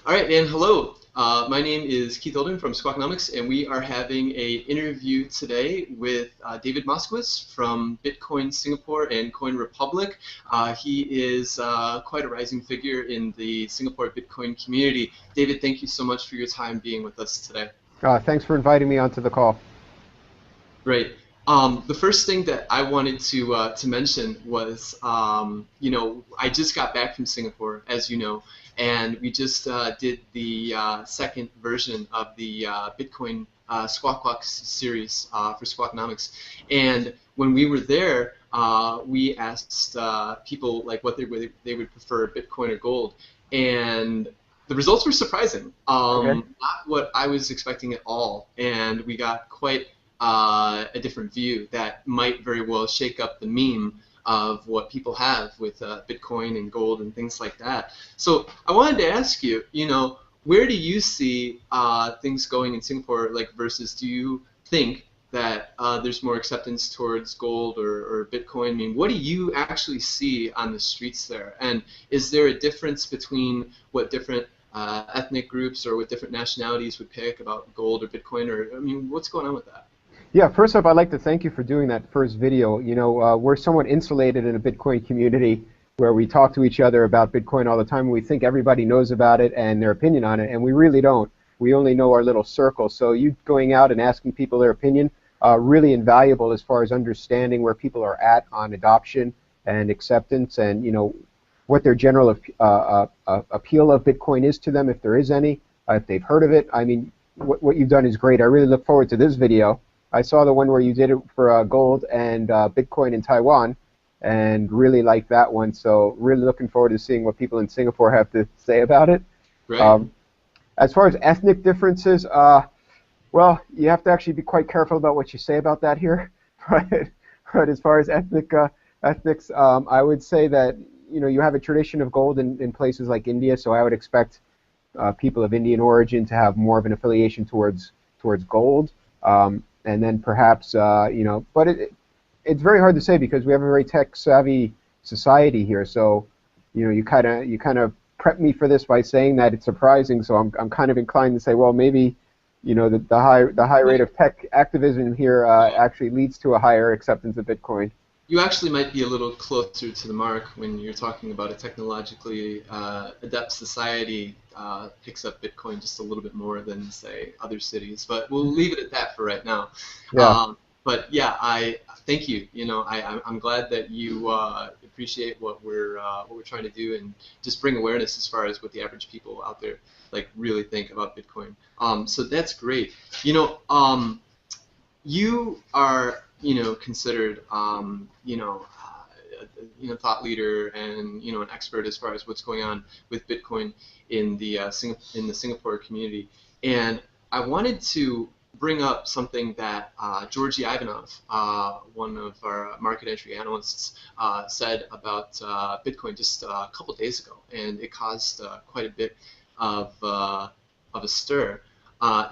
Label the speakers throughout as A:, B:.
A: All right, and hello. My name is Keith Olden from Squawkonomics, and we are having a interview today with David Moskowitz from Bitcoin Singapore and Coin Republic. He is quite a rising figure in the Singapore Bitcoin community. David, thank you so much for your time being with us today.
B: Thanks for inviting me onto the call.
A: Great. The first thing that I wanted to mention was, I just got back from Singapore, as you know, and we just did the second version of the Bitcoin Squawkonomics series for Squawkonomics. And when we were there, we asked people like what they would prefer, Bitcoin or gold, and the results were surprising.
B: Okay.
A: Not what I was expecting at all, and we got quite a different view that might very well shake up the meme of what people have with Bitcoin and gold and things like that. So I wanted to ask you, where do you see things going in Singapore, like versus do you think that there's more acceptance towards gold or Bitcoin? I mean, what do you actually see on the streets there? And is there a difference between what different ethnic groups or what different nationalities would pick about gold or Bitcoin? Or, I mean, what's going on with that?
B: Yeah, first off, I'd like to thank you for doing that first video. We're somewhat insulated in a Bitcoin community where we talk to each other about Bitcoin all the time. We think everybody knows about it and their opinion on it, and we really don't. We only know our little circle. So you going out and asking people their opinion, really invaluable as far as understanding where people are at on adoption and acceptance and, what their general appeal of Bitcoin is to them, if there is any, if they've heard of it. I mean, what you've done is great. I really look forward to this video. I saw the one where you did it for gold and Bitcoin in Taiwan, and really like that one. So really looking forward to seeing what people in Singapore have to say about it.
A: Right.
B: As far as ethnic differences, well, you have to actually be quite careful about what you say about that here. But as far as ethnics, I would say that you have a tradition of gold in places like India, so I would expect people of Indian origin to have more of an affiliation towards gold. And then perhaps, but it's very hard to say because we have a very tech-savvy society here. So, you kind of prep me for this by saying that it's surprising. So I'm kind of inclined to say, well, maybe, the high rate of tech activism here actually leads to a higher acceptance of Bitcoin.
A: You actually might be a little closer to the mark when you're talking about a technologically adept society picks up Bitcoin just a little bit more than, say, other cities. But we'll leave it at that for right now.
B: Yeah.
A: But yeah, I thank you. I'm glad that you appreciate what we're trying to do and just bring awareness as far as what the average people out there like really think about Bitcoin. So that's great. You are, considered, thought leader and an expert as far as what's going on with Bitcoin in the Singapore community. And I wanted to bring up something that Georgi Ivanov, one of our market entry analysts, said about Bitcoin just a couple days ago, and it caused quite a bit of a stir,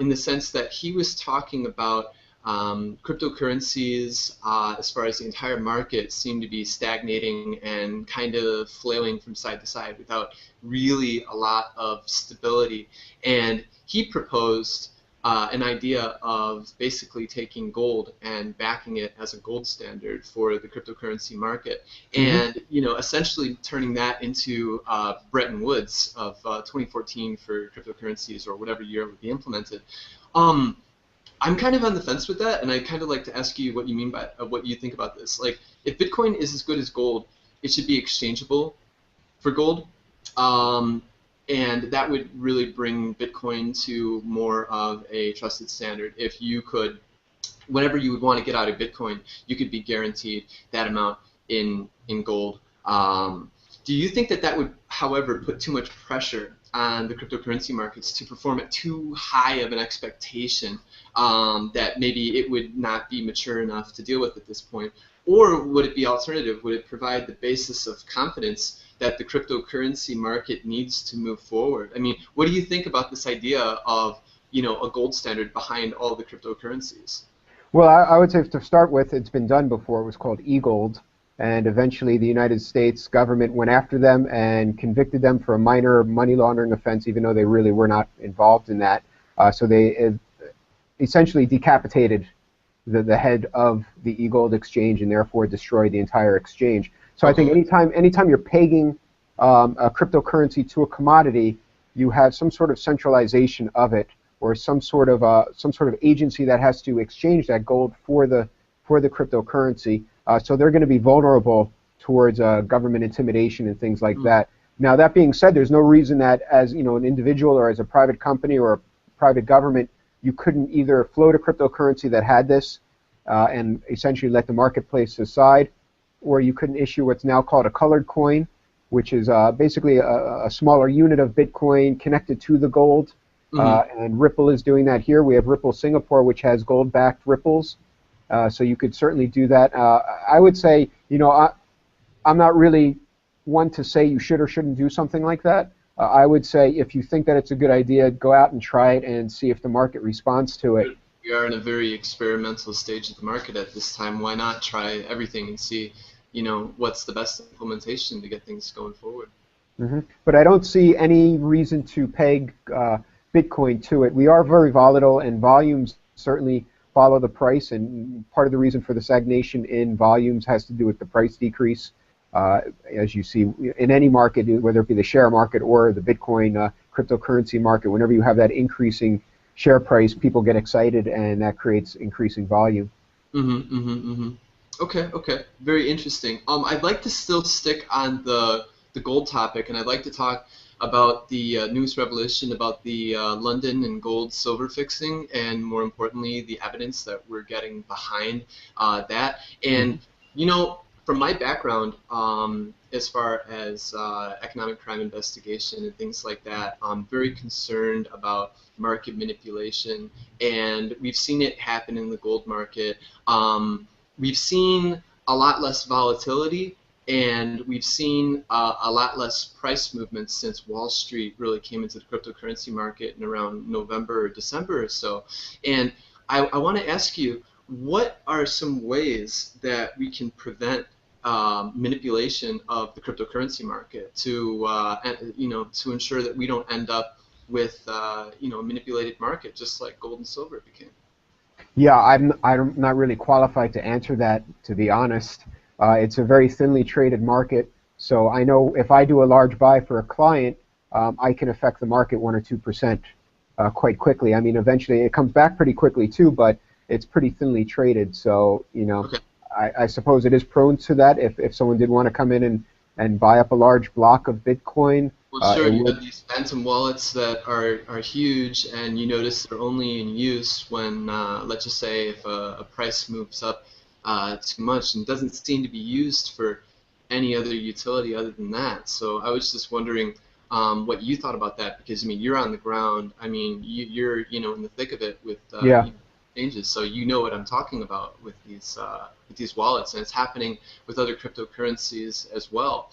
A: in the sense that he was talking about cryptocurrencies, as far as the entire market, seem to be stagnating and kind of flailing from side to side without really a lot of stability. And he proposed an idea of basically taking gold and backing it as a gold standard for the cryptocurrency market, and essentially turning that into Bretton Woods of 2014 for cryptocurrencies, or whatever year it would be implemented. I'm kind of on the fence with that, and I'd kind of like to ask you what you mean by what you think about this. Like, if Bitcoin is as good as gold, it should be exchangeable for gold, and that would really bring Bitcoin to more of a trusted standard. If you could, whenever you would want to get out of Bitcoin, you could be guaranteed that amount in gold. Do you think that would, however, put too much pressure on the cryptocurrency markets to perform at too high of an expectation, that maybe it would not be mature enough to deal with at this point? Or would it be alternative? Would it provide the basis of confidence that the cryptocurrency market needs to move forward? I mean, what do you think about this idea of a gold standard behind all the cryptocurrencies?
B: Well, I would say to start with, it's been done before. It was called e-gold. and eventually the United States government went after them and convicted them for a minor money laundering offense, even though they really were not involved in that. So they essentially decapitated the head of the e-gold exchange and therefore destroyed the entire exchange. So I think anytime you're pegging a cryptocurrency to a commodity, you have some sort of centralization of it, or some sort of agency that has to exchange that gold for the cryptocurrency. So they're going to be vulnerable towards government intimidation and things like that. Now, that being said, there's no reason that as an individual or as a private company or a private government, you couldn't either float a cryptocurrency that had this and essentially let the marketplace decide, or you couldn't issue what's now called a colored coin, which is basically a smaller unit of Bitcoin connected to the gold. And Ripple is doing that here. We have Ripple Singapore, which has gold-backed ripples. So you could certainly do that. I would say, I'm not really one to say you should or shouldn't do something like that. I would say if you think that it's a good idea, go out and try it and see if the market responds to it.
A: We are in a very experimental stage of the market at this time. Why not try everything and see, what's the best implementation to get things going forward?
B: But I don't see any reason to peg Bitcoin to it. We are very volatile, and volumes certainly follow the price, and part of the reason for the stagnation in volumes has to do with the price decrease. As you see in any market, whether it be the share market or the Bitcoin cryptocurrency market, whenever you have that increasing share price, people get excited, and that creates increasing volume.
A: Okay, very interesting. I'd like to still stick on the gold topic, and I'd like to talk about the newest revelation about the London and gold silver fixing, and more importantly, the evidence that we're getting behind that. And from my background, as far as economic crime investigation and things like that, I'm very concerned about market manipulation, and we've seen it happen in the gold market. We've seen a lot less volatility, and we've seen a lot less price movement since Wall Street really came into the cryptocurrency market in around November or December or so. And I want to ask you, what are some ways that we can prevent manipulation of the cryptocurrency market to ensure that we don't end up with a manipulated market just like gold and silver became?
B: Yeah, I'm not really qualified to answer that, to be honest. It's a very thinly traded market, so I know if I do a large buy for a client, I can affect the market 1 or 2% quite quickly. I mean, eventually it comes back pretty quickly too, but it's pretty thinly traded. So okay. I suppose it is prone to that. If someone did want to come in and buy up a large block of Bitcoin.
A: Well, sure, you have these phantom wallets that are huge, and you notice they're only in use when, let's just say, if a price moves up too much, and doesn't seem to be used for any other utility other than that. So I was just wondering what you thought about that, because I mean, you're on the ground. I mean, you're in the thick of it with changes, so you know what I'm talking about with these wallets, and it's happening with other cryptocurrencies as well.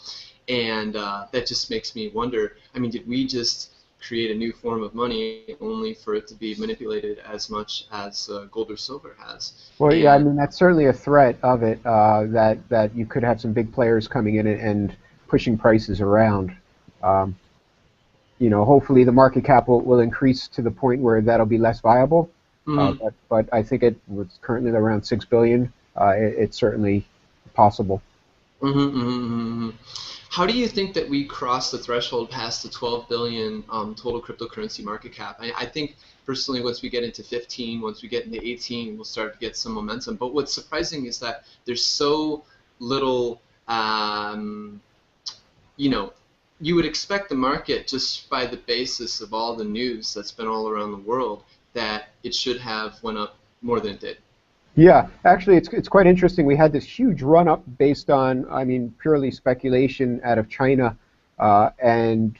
A: And that just makes me wonder, I mean, did we just create a new form of money only for it to be manipulated as much as gold or silver has?
B: Well, yeah, I mean, that's certainly a threat of it, that you could have some big players coming in and pushing prices around. Hopefully the market cap will increase to the point where that'll be less viable. But I think it was currently around $6 billion. It's certainly possible.
A: How do you think that we cross the threshold past the 12 billion total cryptocurrency market cap? I think personally, once we get into 15, once we get into 18, we'll start to get some momentum. But what's surprising is that there's so little, you would expect the market, just by the basis of all the news that's been all around the world, that it should have went up more than it did.
B: Yeah, actually, it's quite interesting. We had this huge run-up based on, I mean, purely speculation out of China, and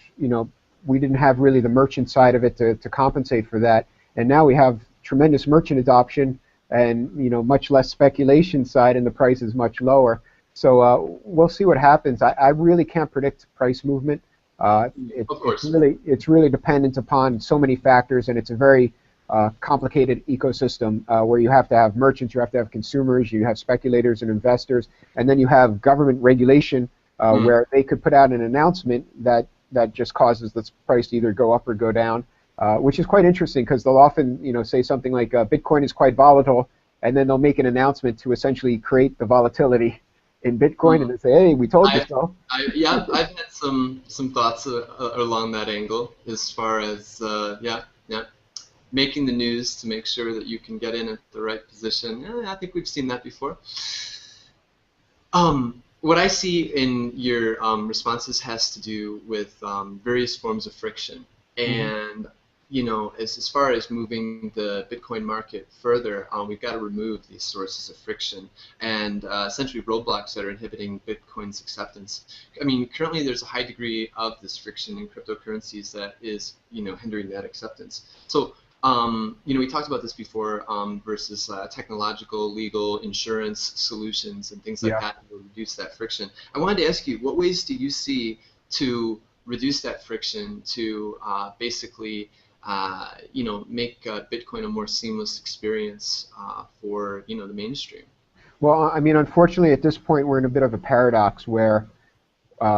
B: we didn't have really the merchant side of it to compensate for that. And now we have tremendous merchant adoption, and much less speculation side, and the price is much lower. So we'll see what happens. I really can't predict price movement. It's really dependent upon so many factors, and it's a very complicated ecosystem where you have to have merchants, you have to have consumers, you have speculators and investors, and then you have government regulation where they could put out an announcement that just causes the price to either go up or go down, which is quite interesting because they'll often say something like Bitcoin is quite volatile, and then they'll make an announcement to essentially create the volatility in Bitcoin, and they say, hey, we told you so.
A: Yeah, I've had some thoughts along that angle as far as making the news to make sure that you can get in at the right position. Yeah, I think we've seen that before. What I see in your responses has to do with various forms of friction, and as far as moving the Bitcoin market further, we've got to remove these sources of friction and essentially roadblocks that are inhibiting Bitcoin's acceptance. I mean, currently there's a high degree of this friction in cryptocurrencies that is, hindering that acceptance. So, we talked about this before versus technological, legal, insurance solutions and things like that to reduce that friction. I wanted to ask you, what ways do you see to reduce that friction to basically make Bitcoin a more seamless experience for the mainstream?
B: Well, I mean, unfortunately, at this point, we're in a bit of a paradox where,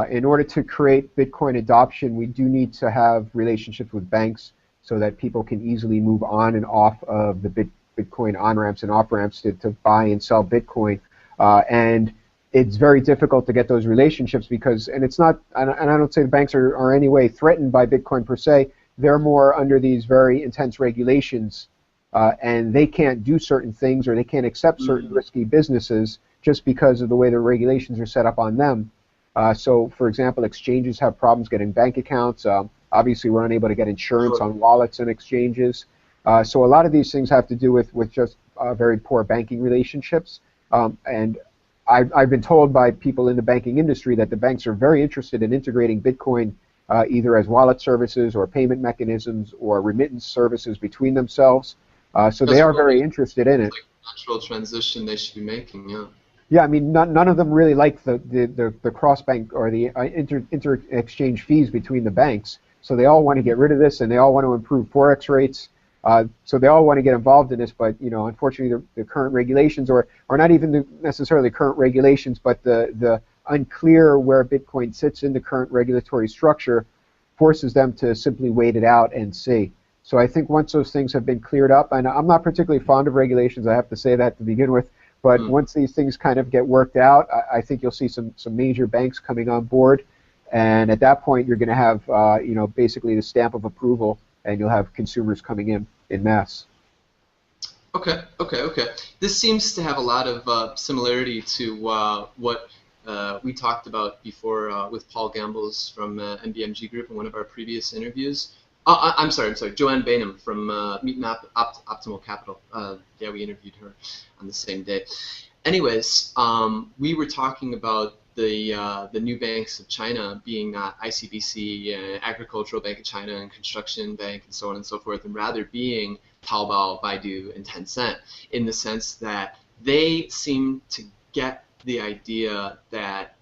B: in order to create Bitcoin adoption, we do need to have relationships with banks so that people can easily move on and off of the Bitcoin on-ramps and off-ramps to buy and sell Bitcoin. And it's very difficult to get those relationships because, and it's not, and I don't say the banks are any way threatened by Bitcoin per se, they're more under these very intense regulations, and they can't do certain things or they can't accept certain risky businesses just because of the way the regulations are set up on them. So, for example, exchanges have problems getting bank accounts. Obviously, we're unable to get insurance on wallets and exchanges. So a lot of these things have to do with just very poor banking relationships. And I've been told by people in the banking industry that the banks are very interested in integrating Bitcoin either as wallet services or payment mechanisms or remittance services between themselves. So they are very interested in it.
A: It's like a natural transition they should be making, yeah.
B: Yeah, I mean, none of them really like the cross-bank or the inter-exchange fees between the banks. So they all want to get rid of this, and they all want to improve forex rates. So they all want to get involved in this, but unfortunately, the current regulations, or not even necessarily current regulations, but the unclear where Bitcoin sits in the current regulatory structure, forces them to simply wait it out and see. So I think once those things have been cleared up, and I'm not particularly fond of regulations, I have to say that to begin with. But once these things kind of get worked out, I think you'll see some major banks coming on board, and at that point you're going to have basically the stamp of approval, and you'll have consumers coming in mass.
A: Okay. This seems to have a lot of similarity to what we talked about before with Paul Gambles from NBMG Group in one of our previous interviews. I'm sorry, Joanne Bainham from Meet and Optimal Capital. Yeah, we interviewed her on the same day. Anyways, we were talking about the new banks of China being ICBC, Agricultural Bank of China, and Construction Bank, and so on and so forth, and rather being Taobao, Baidu, and Tencent, in the sense that they seem to get the idea that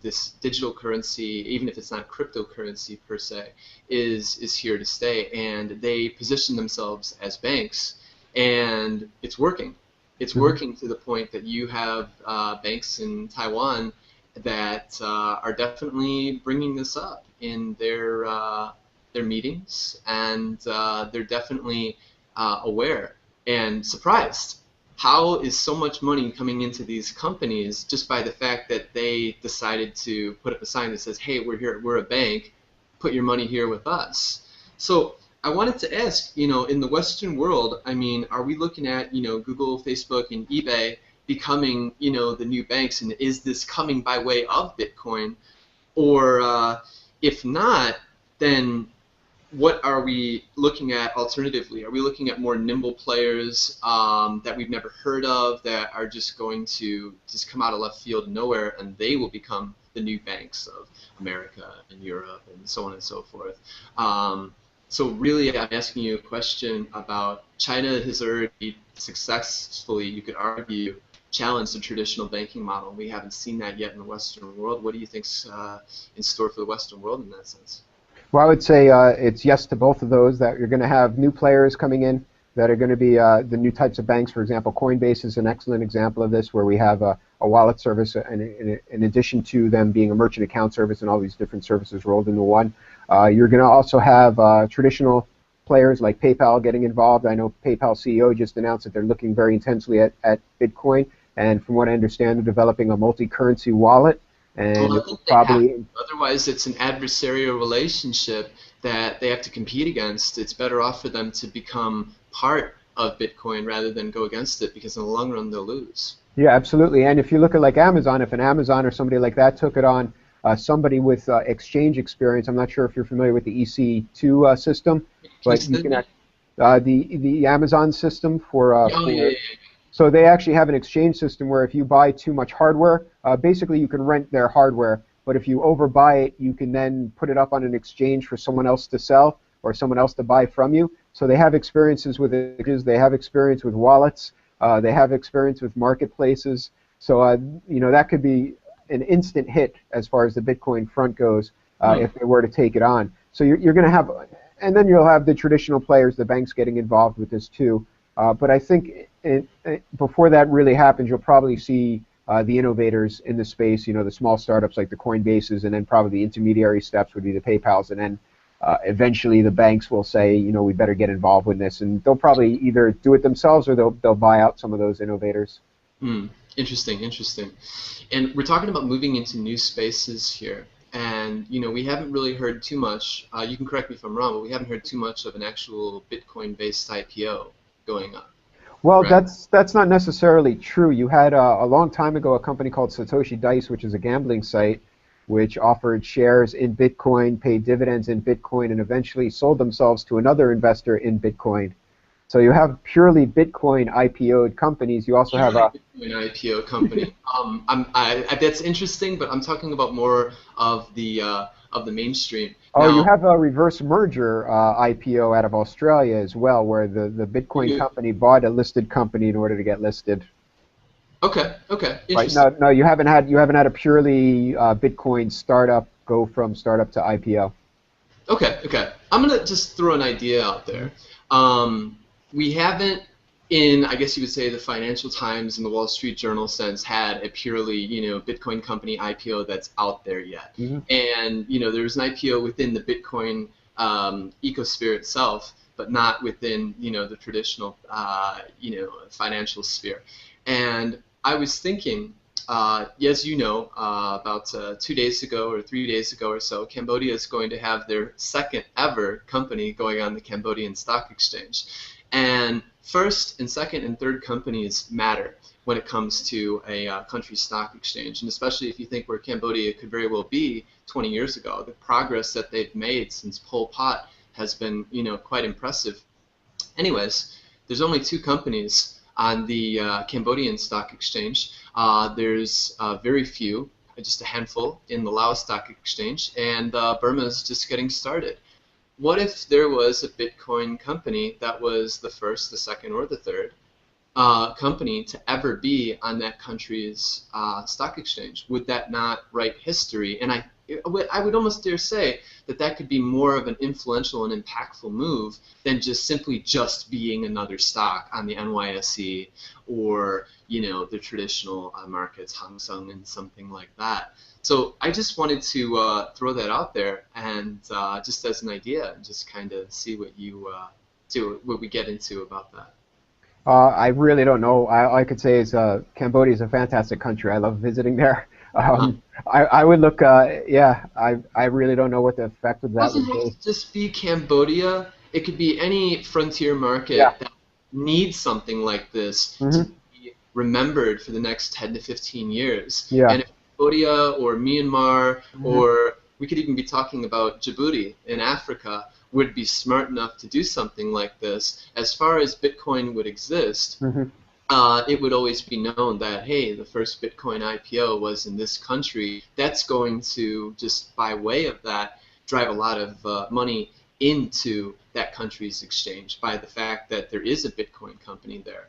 A: this digital currency, even if it's not cryptocurrency per se, is here to stay, and they position themselves as banks, and it's working. It's working to the point that you have banks in Taiwan that are definitely bringing this up in their meetings, and they're definitely aware and surprised. How is so much money coming into these companies just by the fact that they decided to put up a sign that says, hey, we're here, we're a bank, put your money here with us? So I wanted to ask, in the Western world, I mean, are we looking at, Google, Facebook, and eBay becoming, the new banks, and is this coming by way of Bitcoin? Or if not, then what are we looking at alternatively? Are we looking at more nimble players that we've never heard of that are just going to just come out of left field nowhere, and they will become the new banks of America and Europe and so on and so forth? So really, I'm asking you a question about China has already successfully, you could argue, challenged the traditional banking model. We haven't seen that yet in the Western world. What do you think's in store for the Western world in that sense?
B: Well, I would say it's yes to both of those, that you're going to have new players coming in. that are going to be the new types of banks. For example, Coinbase is an excellent example of this, where we have a wallet service in addition to them being a merchant account service and all these different services rolled into one. You're going to also have traditional players like PayPal getting involved. I know PayPal CEO just announced that they're looking very intensely at Bitcoin, and from what I understand, they're developing a multi-currency wallet. And
A: Well, I think they have to. Otherwise, it's an adversarial relationship that they have to compete against. It's better off for them to become part of Bitcoin rather than go against it, because in the long run, they'll lose.
B: yeah, absolutely. And if you look at like Amazon, if an Amazon or somebody like that took it on, somebody with exchange experience, I'm not sure if you're familiar with the EC2 system, but you can the Amazon system for,
A: Oh, yeah, yeah,
B: so they actually have an exchange system where if you buy too much hardware, basically you can rent their hardware, but if you overbuy it, you can then put it up on an exchange for someone else to sell or someone else to buy from you. So they have experiences with exchanges, they have experience with wallets, they have experience with marketplaces. So you know, that could be an instant hit as far as the Bitcoin front goes if they were to take it on. So you're going to have, and then you'll have the traditional players, the banks getting involved with this too. But I think before that really happens, you'll probably see the innovators in the space, you know, the small startups like the Coinbases, and then probably the intermediary steps would be the PayPals, and then eventually the banks will say, you know, we better get involved with this, and they'll probably either do it themselves or they'll buy out some of those innovators.
A: Interesting, interesting. And we're talking about moving into new spaces here. And, you know, we haven't really heard too much, you can correct me if I'm wrong, but we haven't heard too much of an actual Bitcoin-based IPO going on.
B: Well,
A: Right.
B: that's not necessarily true. You had a long time ago a company called Satoshi Dice, which is a gambling site, which offered shares in Bitcoin, paid dividends in Bitcoin, and eventually sold themselves to another investor in Bitcoin. So you have purely Bitcoin IPO'd companies. You also have
A: Purely
B: a
A: Bitcoin IPO company. That's interesting, but I'm talking about more of the mainstream.
B: oh, you
A: Now,
B: have a reverse merger IPO out of Australia as well, where the Bitcoin
A: you,
B: company bought a listed company in order to get listed.
A: okay, okay,
B: Right?
A: interesting.
B: No, you haven't had a purely Bitcoin startup go from startup to IPO.
A: Okay, okay. I'm gonna just throw an idea out there. We haven't, in I guess you would say the Financial Times and the Wall Street Journal sense, had a purely, you know, Bitcoin company IPO that's out there yet.
B: Hmm.
A: And you know, there's an IPO within the Bitcoin ecosphere itself, but not within, you know, the traditional you know, financial sphere. And I was thinking, as you know, about 2 days ago or 3 days ago or so, Cambodia is going to have their second ever company going on the Cambodian Stock Exchange. And first and second and third companies matter when it comes to a country stock exchange, and especially if you think where Cambodia could very well be 20 years ago. The progress that they've made since Pol Pot has been, you know, quite impressive. Anyways, there's only two companies on the Cambodian Stock Exchange. There's very few, just a handful, in the Laos Stock Exchange, and Burma's just getting started. What if there was a Bitcoin company that was the first, the second, or the third company to ever be on that country's stock exchange? Would that not write history? And I would almost dare say that that could be more of an influential and impactful move than just simply just being another stock on the NYSE or, you know, the traditional markets, Hang Seng and something like that. So I just wanted to throw that out there, and just as an idea, and just kind of see what you what we get into about that.
B: I really don't know. All I could say is Cambodia is a fantastic country. I love visiting there.
A: Uh,
B: I would look, yeah, I really don't know what the effect of
A: It
B: that
A: doesn't
B: would
A: have
B: be.
A: to just be Cambodia. It could be any frontier
B: Yeah.
A: market that needs something like this to
B: Hmm.
A: be remembered for the next 10 to 15 years.
B: Yeah.
A: And if Cambodia or Myanmar,
B: Hmm.
A: or we could even be talking about Djibouti in Africa, would be smart enough to do something like this, as far as Bitcoin would exist,
B: Hmm.
A: it would always be known that, hey, the first Bitcoin IPO was in this country. That's going to, just by way of that, drive a lot of money into that country's exchange by the fact that there is a Bitcoin company there.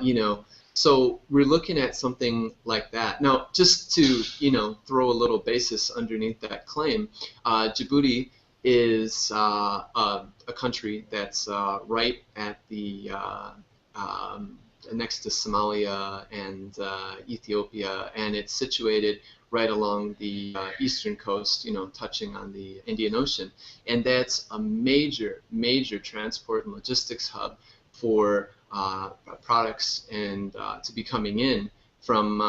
A: You know, so we're looking at something like that. Now, just to, you know, throw a little basis underneath that claim, Djibouti is a country that's right at the next to Somalia and Ethiopia, and it's situated right along the eastern coast, touching on the Indian Ocean. And that's a major, major transport and logistics hub for products and to be coming in from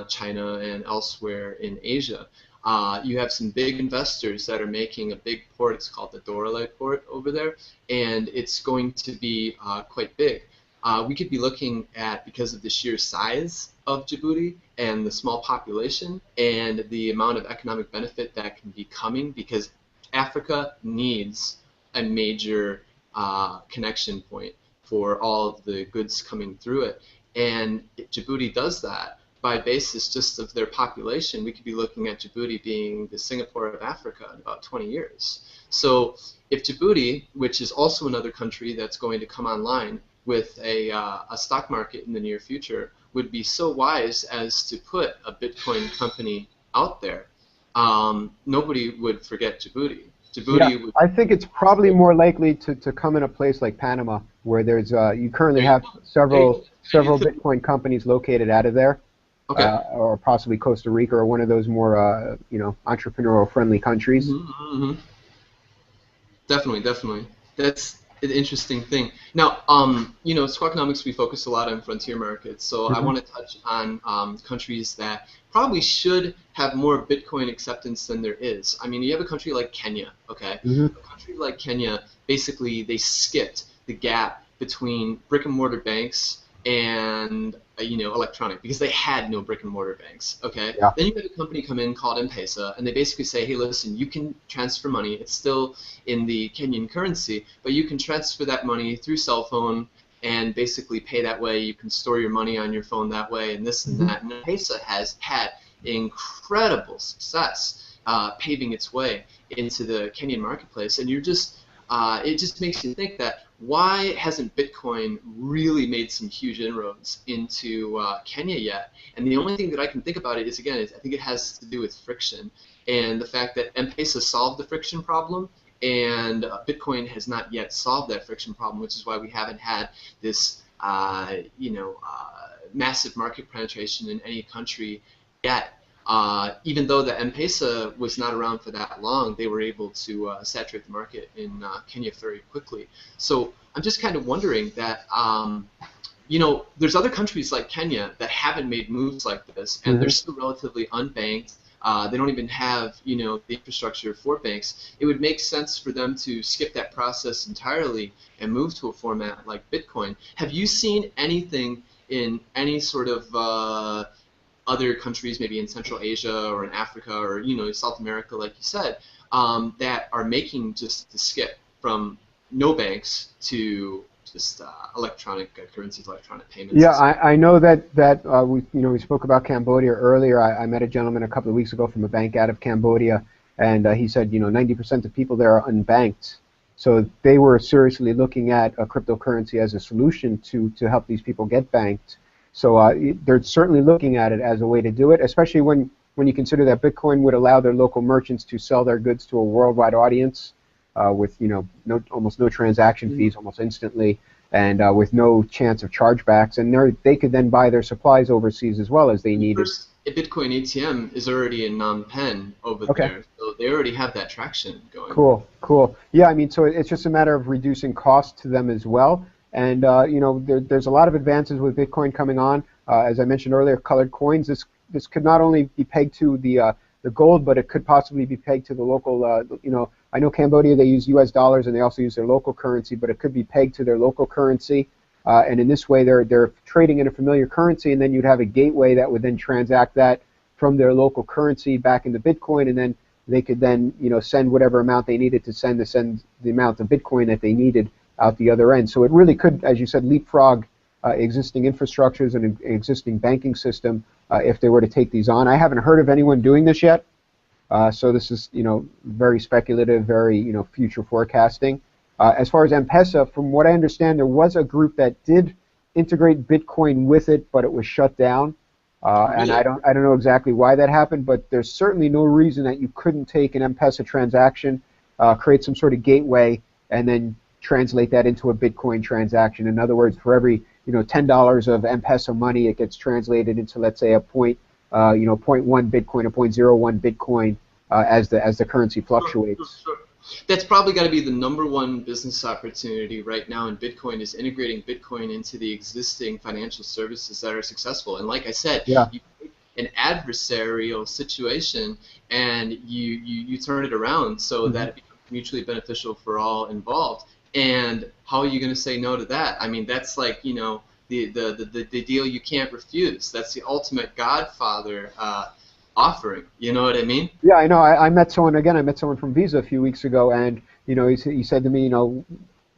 A: China and elsewhere in Asia. You have some big investors that are making a big port. It's called the Doralay port over there, and it's going to be quite big. We could be looking at, because of the sheer size of Djibouti and the small population and the amount of economic benefit that can be coming, because Africa needs a major connection point for all of the goods coming through it. And Djibouti does that by basis just of their population. We could be looking at Djibouti being the Singapore of Africa in about 20 years. So if Djibouti, which is also another country that's going to come online with a stock market in the near future, would be so wise as to put a Bitcoin company out there, nobody would forget Djibouti.
B: Yeah, I think it's probably more likely to come in a place like Panama, where there's you currently have several Bitcoin companies located out of there, or possibly Costa Rica or one of those more entrepreneurial friendly countries.
A: Mm-hmm. Definitely. That's an interesting thing. Now, Squawkonomics, we focus a lot on frontier markets, so I want to touch on countries that probably should have more Bitcoin acceptance than there is. I mean, you have a country like Kenya, okay? A country like Kenya, basically, they skipped the gap between brick and mortar banks and electronic, because they had no brick and mortar banks. Okay. Yeah. Then you had a company come in called M-Pesa, and they basically say, hey, listen, you can transfer money. It's still in the Kenyan currency, but you can transfer that money through cell phone and basically pay that way. You can store your money on your phone that way, and this and that. And M-Pesa has had incredible success paving its way into the Kenyan marketplace, and you're just it just makes you think that why hasn't Bitcoin really made some huge inroads into Kenya yet? And the only thing that I can think about it is, again, I think it has to do with friction and the fact that M-Pesa solved the friction problem, and Bitcoin has not yet solved that friction problem, which is why we haven't had this massive market penetration in any country yet. Even though the M-Pesa was not around for that long, they were able to saturate the market in Kenya very quickly. So I'm just kind of wondering that, there's other countries like Kenya that haven't made moves like this, and they're still relatively unbanked. They don't even have, the infrastructure for banks. It would make sense for them to skip that process entirely and move to a format like Bitcoin. Have you seen anything in any sort of other countries, maybe in Central Asia or in Africa or South America, like you said, that are making just the skip from no banks to just electronic currencies, electronic payments?
B: Yeah, I know that we spoke about Cambodia earlier. I met a gentleman a couple of weeks ago from a bank out of Cambodia, and he said 90% of people there are unbanked. So they were seriously looking at a cryptocurrency as a solution to help these people get banked. So they're certainly looking at it as a way to do it, especially when you consider that Bitcoin would allow their local merchants to sell their goods to a worldwide audience with almost no transaction fees almost instantly, and with no chance of chargebacks, and they could then buy their supplies overseas as well as they needed.
A: A Bitcoin ATM is already in Phnom Penh over there, so they already have that traction going.
B: Cool. Yeah, I mean, so it's just a matter of reducing costs to them as well. And there's a lot of advances with Bitcoin coming on. As I mentioned earlier, colored coins. This could not only be pegged to the gold, but it could possibly be pegged to the local. I know Cambodia, they use U.S. dollars and they also use their local currency, but it could be pegged to their local currency. And in this way, they're trading in a familiar currency, and then you'd have a gateway that would then transact that from their local currency back into Bitcoin, and then they could then send whatever amount they needed to send the amount of Bitcoin that they needed out the other end. So it really could, as you said, leapfrog existing infrastructures and an existing banking system if they were to take these on. I haven't heard of anyone doing this yet, so this is very speculative, very future forecasting. As far as M-Pesa, from what I understand, there was a group that did integrate Bitcoin with it, but it was shut down. And I don't know exactly why that happened, but there's certainly no reason that you couldn't take an M-Pesa transaction create some sort of gateway, and then translate that into a Bitcoin transaction. In other words, for every $10 of M-Pesa money, it gets translated into, let's say, a point, zero point 0.1 Bitcoin or 0.01 Bitcoin as the currency fluctuates.
A: Sure. That's probably got to be the #1 business opportunity right now in Bitcoin, is integrating Bitcoin into the existing financial services that are successful. And like I said,
B: Yeah.
A: you take an adversarial situation and you turn it around so that it becomes mutually beneficial for all involved. And how are you going to say no to that? I mean, that's like, the deal you can't refuse. That's the ultimate Godfather offering. You know what I mean?
B: Yeah, I know. I met someone, again, I met someone from Visa a few weeks ago, and he said to me,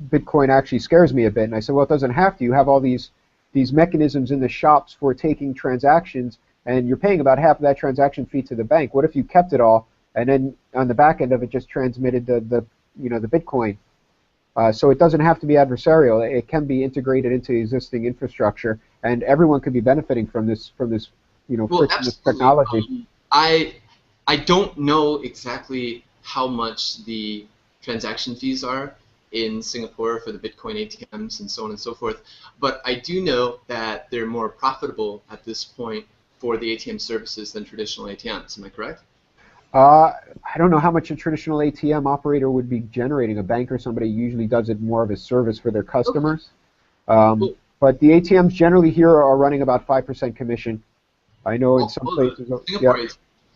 B: Bitcoin actually scares me a bit. And I said, well, it doesn't have to. You have all these mechanisms in the shops for taking transactions, and you're paying about half of that transaction fee to the bank. What if you kept it all, and then on the back end of it just transmitted the Bitcoin? So it doesn't have to be adversarial. It can be integrated into existing infrastructure, and everyone could be benefiting from this frictionless technology.
A: I don't know exactly how much the transaction fees are in Singapore for the Bitcoin ATMs and so on and so forth, but I do know that they're more profitable at this point for the ATM services than traditional ATMs. Am I correct?
B: I don't know how much a traditional ATM operator would be generating. A bank or somebody usually does it more of a service for their customers.
A: Cool.
B: But the ATMs generally here are running about 5% commission. I know in some places.
A: Singapore, yeah.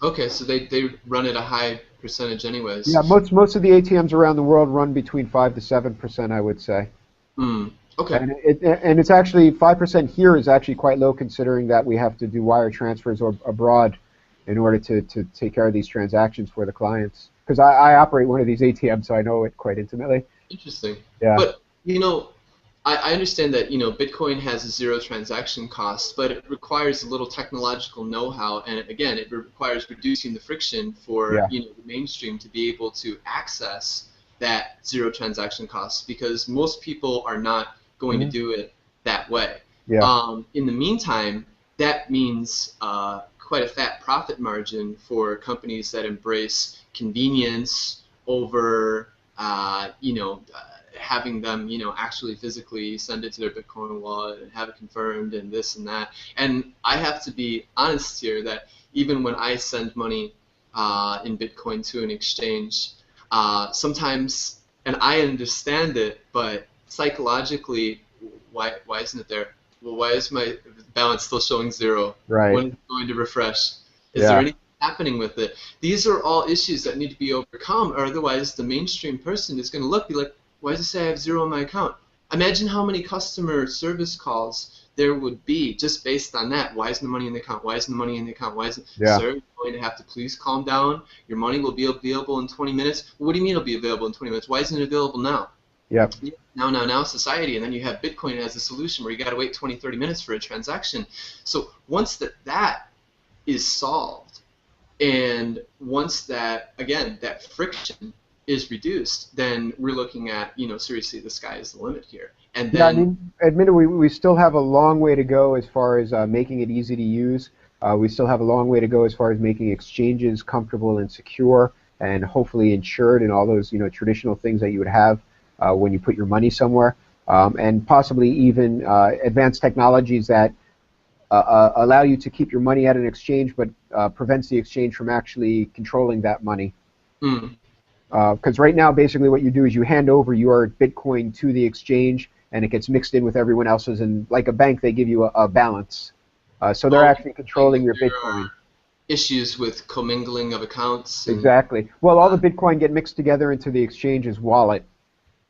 A: Okay, so they run at a high percentage anyways.
B: Yeah, most of the ATMs around the world run between 5 to 7%, I would say.
A: Okay.
B: And it's actually 5% here is actually quite low, considering that we have to do wire transfers abroad in order to take care of these transactions for the clients. Because I operate one of these ATMs, so I know it quite intimately.
A: Interesting.
B: Yeah.
A: But I understand that Bitcoin has a zero transaction cost, but it requires a little technological know-how, and again, it requires reducing the friction for the mainstream to be able to access that zero transaction cost, because most people are not going to do it that way.
B: Yeah.
A: In the meantime, that means quite a fat profit margin for companies that embrace convenience over having them, actually physically send it to their Bitcoin wallet and have it confirmed and this and that. And I have to be honest here that even when I send money in Bitcoin to an exchange, sometimes, and I understand it, but psychologically, why isn't it there? Well, why is my balance still showing zero?
B: Right.
A: When is it going to refresh? Is there anything happening with it? These are all issues that need to be overcome, or otherwise the mainstream person is going to be like, why does it say I have zero in my account? Imagine how many customer service calls there would be just based on that. Why isn't the money in the account? Why isn't the money in the account? Sir, you're going to have to please calm down. Your money will be available in 20 minutes. What do you mean it'll be available in 20 minutes? Why isn't it available now?
B: Yep.
A: Now society, and then you have Bitcoin as a solution where you got to wait 20, 30 minutes for a transaction. So once that is solved, and once that, again, that friction is reduced, then we're looking at, seriously, the sky is the limit here. And then,
B: I mean, admittedly, we still have a long way to go as far as making it easy to use. We still have a long way to go as far as making exchanges comfortable and secure, and hopefully insured, and all those traditional things that you would have when you put your money somewhere, and possibly even advanced technologies that allow you to keep your money at an exchange, but prevents the exchange from actually controlling that money. Because right now, basically, what you do is you hand over your Bitcoin to the exchange, and it gets mixed in with everyone else's. And like a bank, they give you a balance. So they're actually controlling your Bitcoin.
A: Issues with commingling of accounts.
B: Exactly. Well, all the Bitcoin get mixed together into the exchange's wallet.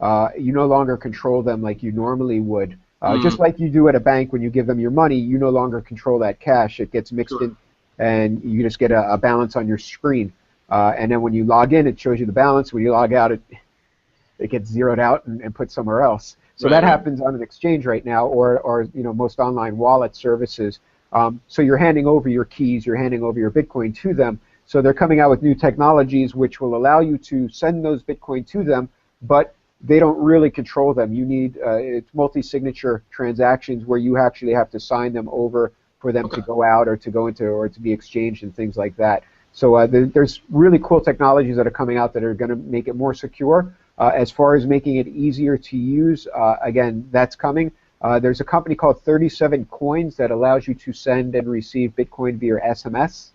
B: You no longer control them like you normally would. Just like you do at a bank when you give them your money, you no longer control that cash. It gets mixed in, and you just get a balance on your screen. And then when you log in, it shows you the balance. When you log out, it gets zeroed out and put somewhere else. So that happens on an exchange right now, or most online wallet services. So you're handing over your keys, you're handing over your Bitcoin to them. So they're coming out with new technologies which will allow you to send those Bitcoin to them, but they don't really control them. You need it's multi-signature transactions where you actually have to sign them over for them to go out or to go into or to be exchanged and things like that. So there's really cool technologies that are coming out that are going to make it more secure. As far as making it easier to use, again, that's coming. There's a company called 37 Coins that allows you to send and receive Bitcoin via SMS.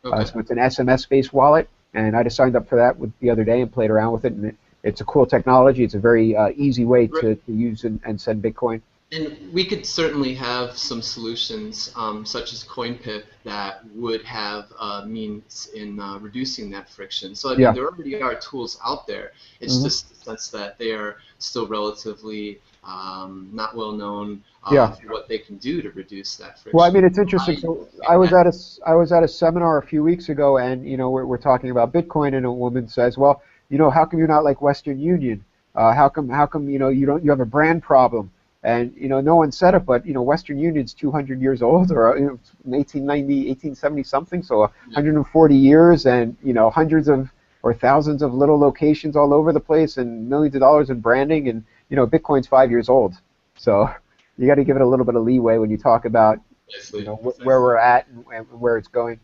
A: Okay.
B: So it's an SMS-based wallet, and I just signed up for that the other day and played around with it. And it's a cool technology. It's a very easy way to use and send Bitcoin.
A: And we could certainly have some solutions, such as CoinPip, that would have means in reducing that friction. So I mean, there already are tools out there. It's just the sense that they are still relatively not well known for what they can do to reduce that friction.
B: Well, I mean, it's interesting. So I was at a seminar a few weeks ago, and we're talking about Bitcoin, and a woman says, "Well, how come you're not like Western Union? How come you have a brand problem?" And no one said it, but Western Union's 200 years old, or 1890, 1870 something, so 140 years, and hundreds of or thousands of little locations all over the place, and millions of dollars in branding, and Bitcoin's 5 years old, so you got to give it a little bit of leeway when you talk about where we're at and where it's going.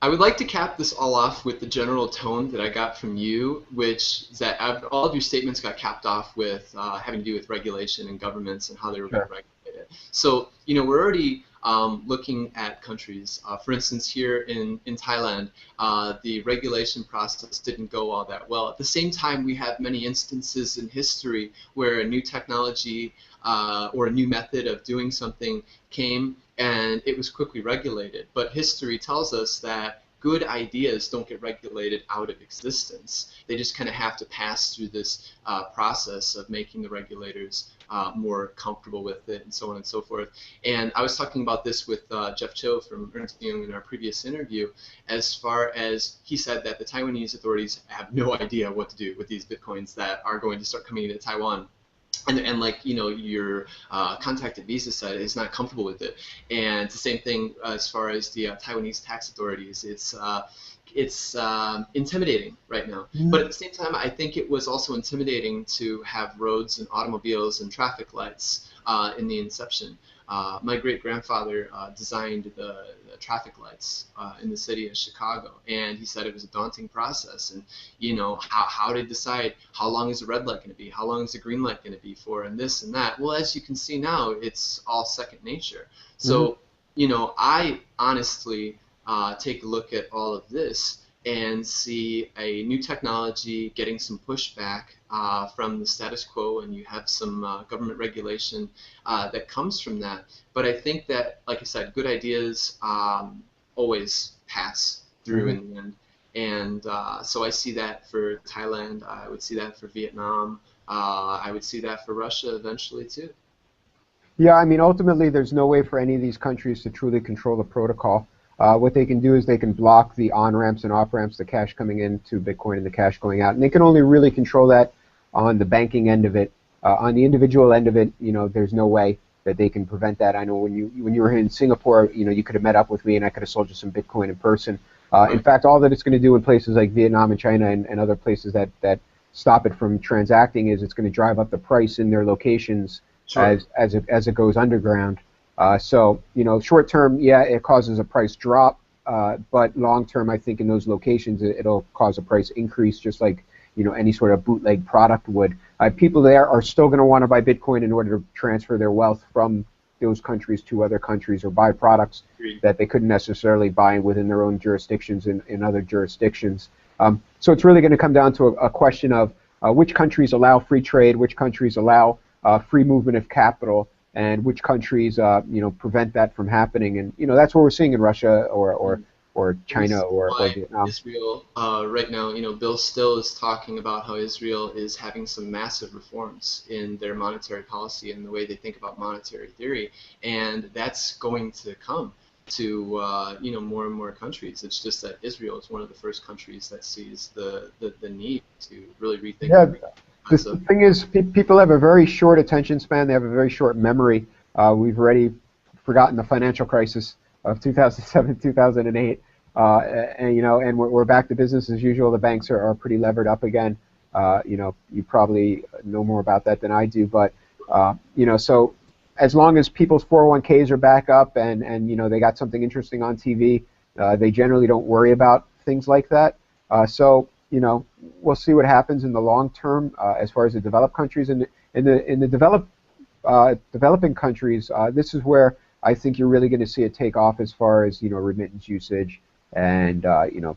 A: I would like to cap this all off with the general tone that I got from you, which is that all of your statements got capped off with having to do with regulation and governments and how they were being regulated. So, we're already looking at countries. For instance, here in Thailand, the regulation process didn't go all that well. At the same time, we have many instances in history where a new technology or a new method of doing something came and it was quickly regulated. But history tells us that good ideas don't get regulated out of existence. They just kind of have to pass through this process of making the regulators more comfortable with it, and so on and so forth. And I was talking about this with Jeff Cho from Ernst & Young in our previous interview, as far as he said that the Taiwanese authorities have no idea what to do with these Bitcoins that are going to start coming into Taiwan. And like your contact at Visa said, is not comfortable with it. And it's the same thing as far as the Taiwanese tax authorities. It's intimidating right now. But at the same time, I think it was also intimidating to have roads and automobiles and traffic lights in the inception. My great-grandfather designed the traffic lights in the city of Chicago, and he said it was a daunting process. And how to decide how long is a red light going to be, how long is a green light going to be for, and this and that. Well, as you can see now, it's all second nature. So I honestly take a look at all of this and see a new technology getting some pushback from the status quo, and you have some government regulation that comes from that. But I think that, like I said, good ideas always pass through in the end. And so I see that for Thailand. I would see that for Vietnam. I would see that for Russia eventually too.
B: Yeah, I mean, ultimately, there's no way for any of these countries to truly control the protocol. What they can do is they can block the on-ramps and off-ramps, the cash coming into Bitcoin and the cash going out. And they can only really control that on the banking end of it. On the individual end of it, there's no way that they can prevent that. I know when you were in Singapore, you could have met up with me and I could have sold you some Bitcoin in person. In fact, all that it's going to do in places like Vietnam and China and other places that stop it from transacting is it's going to drive up the price in their locations as it goes underground. So, short term, yeah, it causes a price drop, but long term, I think in those locations, it'll cause a price increase, just like, any sort of bootleg product would. People there are still going to want to buy Bitcoin in order to transfer their wealth from those countries to other countries, or buy products that they couldn't necessarily buy within their own jurisdictions in other jurisdictions. So it's really going to come down to a question of which countries allow free trade, which countries allow free movement of capital, and which countries prevent that from happening. And that's what we're seeing in Russia or China or Vietnam.
A: Israel right now, Bill Still is talking about how Israel is having some massive reforms in their monetary policy and the way they think about monetary theory, and that's going to come to more and more countries. It's just that Israel is one of the first countries that sees the need to really rethink.
B: Yeah. The thing is, people have a very short attention span. They have a very short memory. We've already forgotten the financial crisis of 2007, 2008, and we're back to business as usual. The banks are pretty levered up again. You probably know more about that than I do, but so as long as people's 401ks are back up and they got something interesting on TV, they generally don't worry about things like that. So you know, we'll see what happens in the long term as far as the developed countries. In the developing countries, this is where I think you're really going to see it take off as far as remittance usage and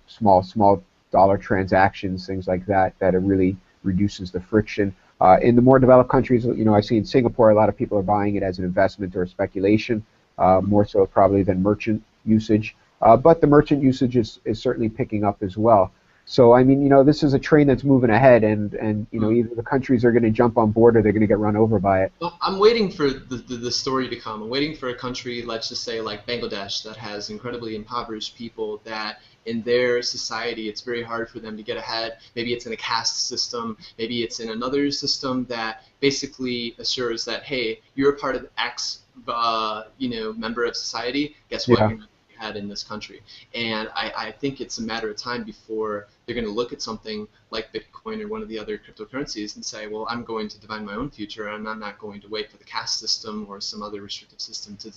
B: small dollar transactions, things like that. That it really reduces the friction. In the more developed countries, I see in Singapore a lot of people are buying it as an investment or speculation, more so probably than merchant usage. But the merchant usage is certainly picking up as well. So I mean, this is a train that's moving ahead, and either the countries are going to jump on board or they're going to get run over by it.
A: Well, I'm waiting for the story to come. I'm waiting for a country, let's just say like Bangladesh, that has incredibly impoverished people that in their society it's very hard for them to get ahead. Maybe it's in a caste system, maybe it's in another system that basically assures that, hey, you're a part of X, member of society. Guess what?
B: Yeah.
A: You're not had in this country. And I think it's a matter of time before they're going to look at something like Bitcoin or one of the other cryptocurrencies and say, well, I'm going to define my own future, and I'm not going to wait for the caste system or some other restrictive system to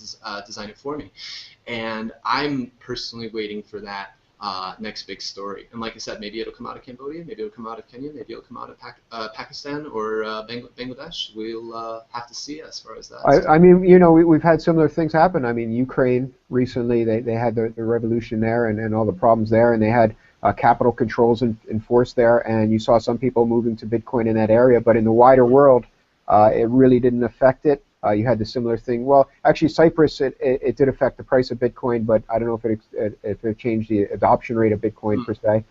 A: design it for me. And I'm personally waiting for that next big story. And like I said, maybe it'll come out of Cambodia, maybe it'll come out of Kenya, maybe it'll come out of Pakistan or Bangladesh. We'll have to see as far as that.
B: I mean, we've had similar things happen. I mean, Ukraine recently, they had the revolution there and all the problems there, and they had capital controls enforced there, and you saw some people moving to Bitcoin in that area. But in the wider world, it really didn't affect it. You had the similar thing. Well, actually, Cyprus, it did affect the price of Bitcoin, but I don't know if it changed the adoption rate of Bitcoin per se.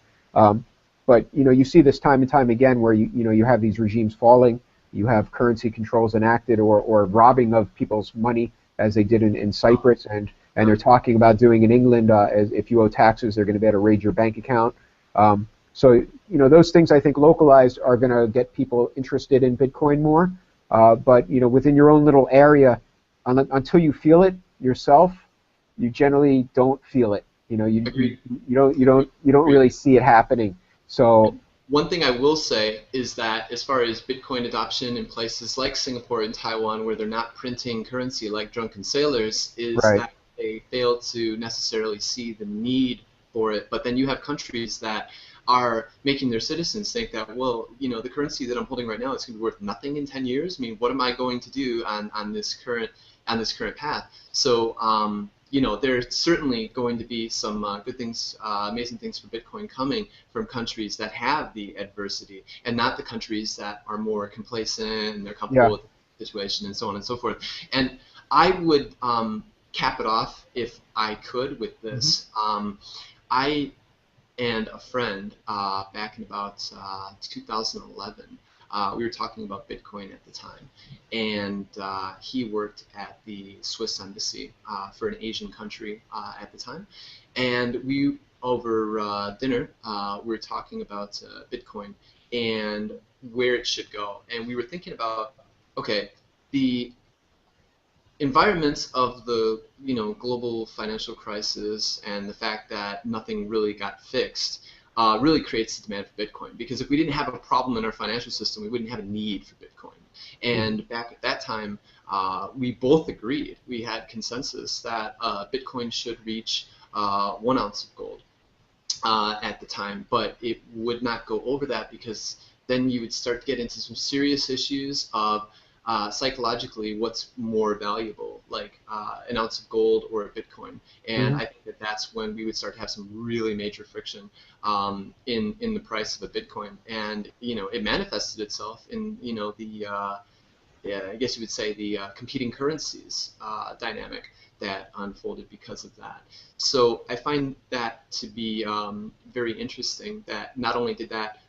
B: But you see this time and time again where you have these regimes falling, you have currency controls enacted or robbing of people's money as they did in Cyprus, and they're talking about doing in England. As if you owe taxes, they're going to be able to raid your bank account. So those things I think localized are going to get people interested in Bitcoin more. But within your own little area, until you feel it yourself, you generally don't feel it. You don't really see it happening. So
A: one thing I will say is that as far as Bitcoin adoption in places like Singapore and Taiwan, where they're not printing currency like drunken sailors, is
B: right.
A: that they fail to necessarily see the need for it. But then you have countries that are making their citizens think that, well, the currency that I'm holding right now is going to be worth nothing in 10 years. I mean, what am I going to do on this current path? So, there's certainly going to be some good things, amazing things for Bitcoin coming from countries that have the adversity, and not the countries that are more complacent and they're comfortable with the situation and so on and so forth. And I would cap it off if I could with this. I and a friend back in about 2011. We were talking about Bitcoin at the time, and he worked at the Swiss embassy for an Asian country at the time, and we over dinner we were talking about Bitcoin and where it should go, and we were thinking about, okay, the environments of the global financial crisis and the fact that nothing really got fixed really creates the demand for Bitcoin. Because if we didn't have a problem in our financial system, we wouldn't have a need for Bitcoin. And back at that time, we both agreed, we had consensus that Bitcoin should reach 1 ounce of gold at the time, but it would not go over that, because then you would start to get into some serious issues of psychologically what's more valuable, like an ounce of gold or a Bitcoin. And I think that's when we would start to have some really major friction in the price of a Bitcoin. And it manifested itself in I guess you would say the competing currencies dynamic that unfolded because of that. So I find that to be very interesting, that not only did that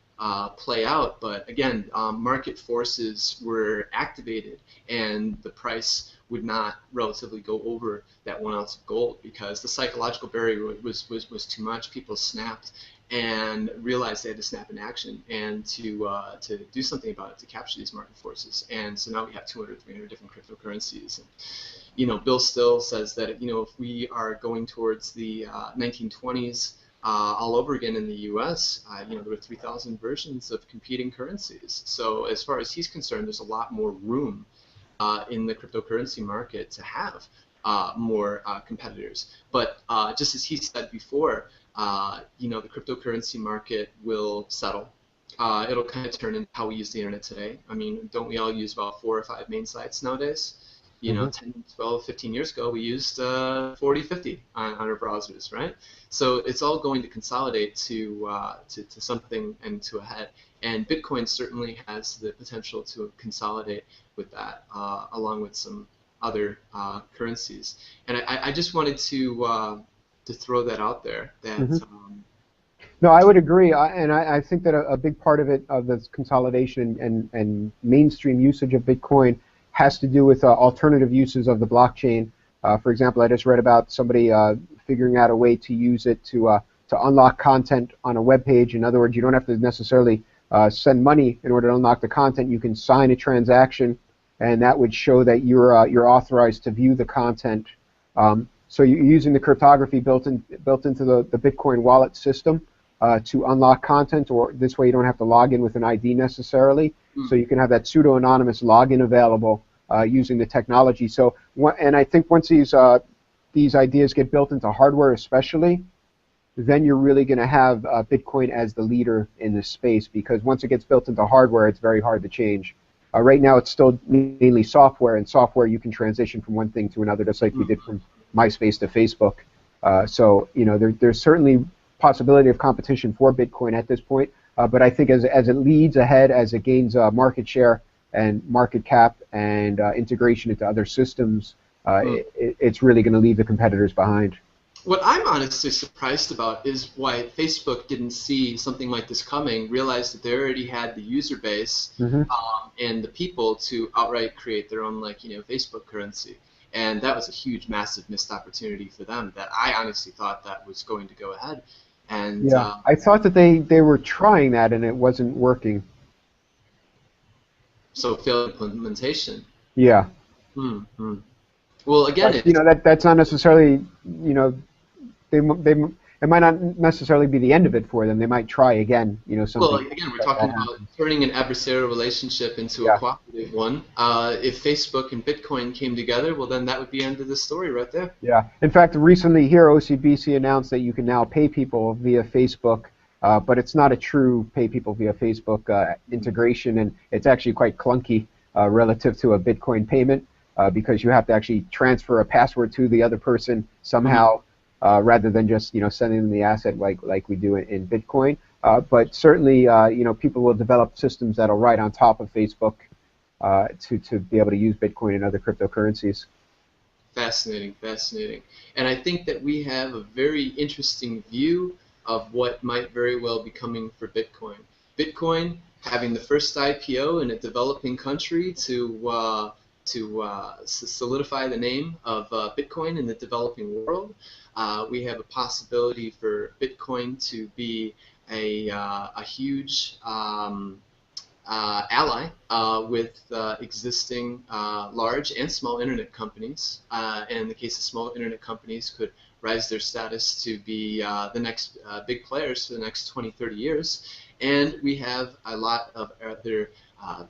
A: play out, but again, market forces were activated, and the price would not relatively go over that 1 ounce of gold, because the psychological barrier was too much. People snapped and realized they had to snap in action and to do something about it, to capture these market forces. And so now we have 200, 300 different cryptocurrencies. And, Bill Still says that if we are going towards the 1920s all over again in the U.S., there were 3,000 versions of competing currencies. So as far as he's concerned, there's a lot more room in the cryptocurrency market to have more competitors. But just as he said before, the cryptocurrency market will settle. It'll kind of turn into how we use the internet today. I mean, don't we all use about 4 or 5 main sites nowadays? 10, 12, 15 years ago, we used 40, 50 on our browsers, right? So it's all going to consolidate to something and to a head. And Bitcoin certainly has the potential to consolidate with that, along with some other currencies. And I just wanted to throw that out there. That
B: No, I would agree, and I think that a big part of it, of this consolidation and mainstream usage of Bitcoin, has to do with alternative uses of the blockchain. For example, I just read about somebody figuring out a way to use it to unlock content on a web page. In other words, you don't have to necessarily send money in order to unlock the content. You can sign a transaction, and that would show that you're authorized to view the content. So you're using the cryptography built into the Bitcoin wallet system to unlock content, or this way you don't have to log in with an ID necessarily. So you can have that pseudo-anonymous login available using the technology. So, and I think once these ideas get built into hardware especially, then you're really going to have Bitcoin as the leader in this space, because once it gets built into hardware, it's very hard to change. Right now it's still mainly software, and software you can transition from one thing to another, just like we did from MySpace to Facebook. So there's certainly possibility of competition for Bitcoin at this point, but I think as it leads ahead, as it gains market share and market cap and integration into other systems, it's really going to leave the competitors behind.
A: What I'm honestly surprised about is why Facebook didn't see something like this coming, realized that they already had the user base and the people to outright create their own, Facebook currency. And that was a huge, massive missed opportunity for them that I honestly thought that was going to go ahead. And
B: yeah, I thought that they were trying that and it wasn't working.
A: So failed implementation.
B: Yeah.
A: Well, again,
B: but, that's not necessarily, it might not necessarily be the end of it for them. They might try again, something.
A: Well, again, we're talking about turning an adversarial relationship into a cooperative one. If Facebook and Bitcoin came together, well, then that would be the end of the story right there.
B: Yeah. In fact, recently here, OCBC announced that you can now pay people via Facebook, but it's not a true pay people via Facebook integration, and it's actually quite clunky relative to a Bitcoin payment because you have to actually transfer a password to the other person somehow. Rather than just sending them the asset like we do in Bitcoin, but certainly people will develop systems that'll ride on top of Facebook to be able to use Bitcoin and other cryptocurrencies.
A: Fascinating, fascinating, and I think that we have a very interesting view of what might very well be coming for Bitcoin. Bitcoin having the first IPO in a developing country to solidify the name of Bitcoin in the developing world. We have a possibility for Bitcoin to be a huge ally with existing large and small internet companies. And in the case of small internet companies, could rise their status to be the next big players for the next 20, 30 years. And we have a lot of other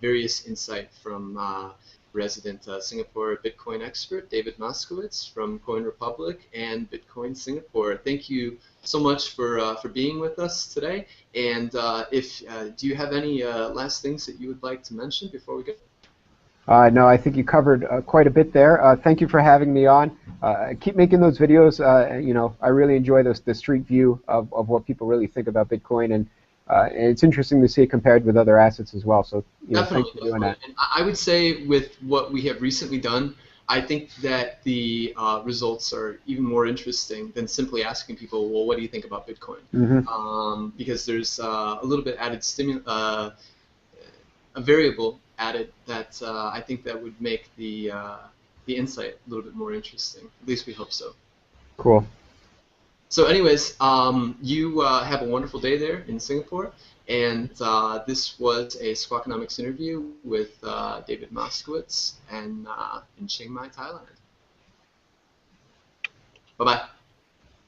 A: various insight from resident Singapore Bitcoin expert David Moskowitz from Coin Republic and Bitcoin Singapore. Thank you so much for being with us today. And do you have any last things that you would like to mention before we go?
B: No, I think you covered quite a bit there. Thank you for having me on. Keep making those videos. I really enjoy the street view of what people really think about Bitcoin, and it's interesting to see it compared with other assets as well. So
A: definitely,
B: thanks for doing that.
A: And I would say with what we have recently done, I think that the results are even more interesting than simply asking people, well, what do you think about Bitcoin? Because there's a little bit added a variable added that I think that would make the insight a little bit more interesting. At least we hope so.
B: Cool.
A: So anyways, you have a wonderful day there in Singapore, and this was a Squawkonomics interview with David Moskowitz and in Chiang Mai, Thailand. Bye-bye.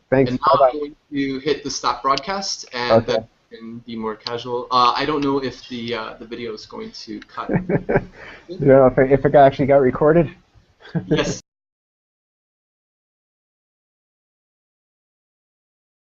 B: Thanks.
A: And now I'm going to hit the stop broadcast, and that can be more casual. I don't know if the video is going to cut.
B: You don't know if it actually got recorded?
A: Yes.